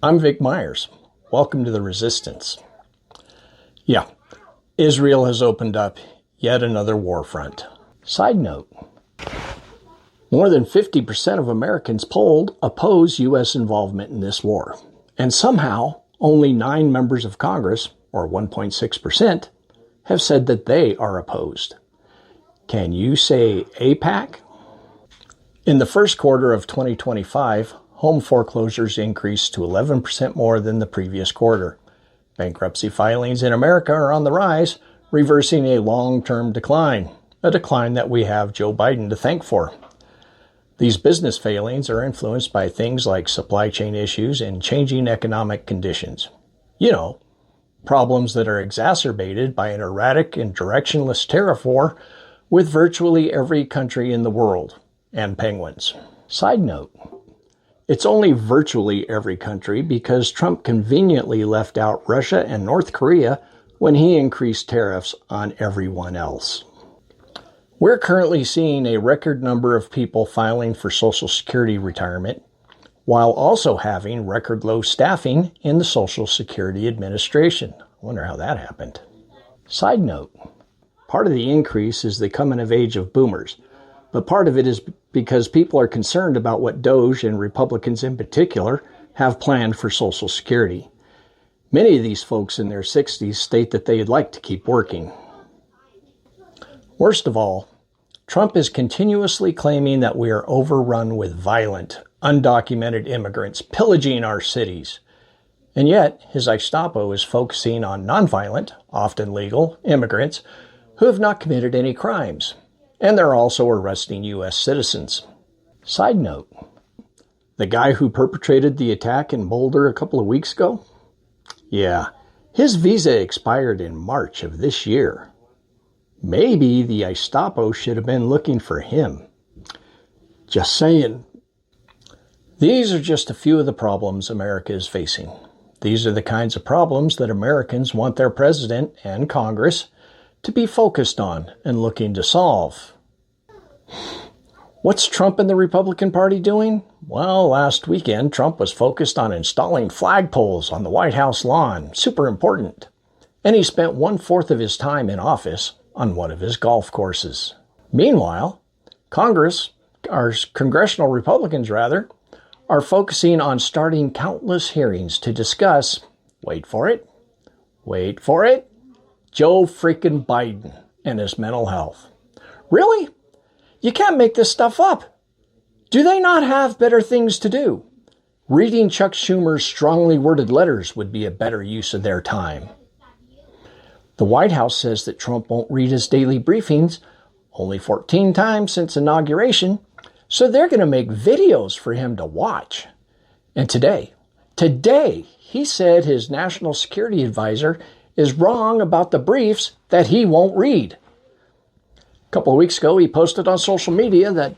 I'm Vic Myers. Welcome to the Resistance. Yeah, Israel has opened up yet another war front. Side note, more than 50% of Americans polled oppose U.S. involvement in this war. And somehow, only 9 members of Congress, or 1.6%, have said that they are opposed. Can you say AIPAC? In the first quarter of 2025, home foreclosures increased to 11% more than the previous quarter. Bankruptcy filings in America are on the rise, reversing a long-term decline, a decline that we have Joe Biden to thank for. These business failings are influenced by things like supply chain issues and changing economic conditions. You know, problems that are exacerbated by an erratic and directionless tariff war with virtually every country in the world, and penguins. Side note, it's only virtually every country because Trump conveniently left out Russia and North Korea when he increased tariffs on everyone else. We're currently seeing a record number of people filing for Social Security retirement, while also having record low staffing in the Social Security Administration. I wonder how that happened. Side note, part of the increase is the coming of age of boomers, but part of it is because people are concerned about what DOJ and Republicans in particular have planned for Social Security. Many of these folks in their 60s state that they'd like to keep working. Worst of all, Trump is continuously claiming that we are overrun with violent, undocumented immigrants pillaging our cities. And yet, his Gestapo is focusing on nonviolent, often legal, immigrants who have not committed any crimes. And they're also arresting U.S. citizens. Side note, the guy who perpetrated the attack in Boulder a couple of weeks ago? Yeah, his visa expired in March of this year. Maybe the Gestapo should have been looking for him. Just saying. These are just a few of the problems America is facing. These are the kinds of problems that Americans want their president and Congress to be focused on and looking to solve. What's Trump and the Republican Party doing? Well, last weekend, Trump was focused on installing flagpoles on the White House lawn. Super important. And he spent 1/4 of his time in office on one of his golf courses. Meanwhile, congressional Republicans are focusing on starting countless hearings to discuss, wait for it, Joe freaking Biden and his mental health. Really? You can't make this stuff up. Do they not have better things to do? Reading Chuck Schumer's strongly worded letters would be a better use of their time. The White House says that Trump won't read his daily briefings only 14 times since inauguration, so they're going to make videos for him to watch. And today, he said his national security advisor is wrong about the briefs that he won't read. A couple of weeks ago, he posted on social media that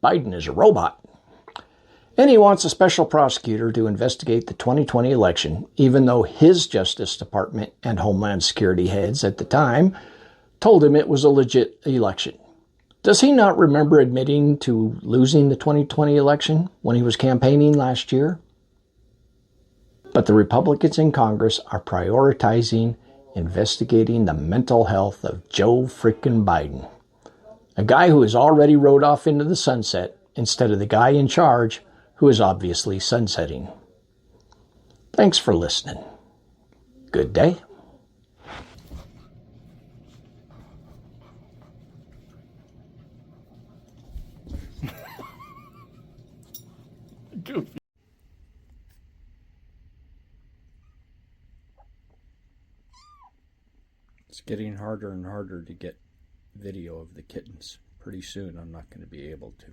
Biden is a robot. And he wants a special prosecutor to investigate the 2020 election, even though his Justice Department and Homeland Security heads at the time told him it was a legit election. Does he not remember admitting to losing the 2020 election when he was campaigning last year? But the Republicans in Congress are prioritizing investigating the mental health of Joe frickin' Biden, a guy who has already rode off into the sunset instead of the guy in charge who is obviously sunsetting. Thanks for listening. Good day. It's getting harder and harder to get video of the kittens. Pretty soon I'm not going to be able to.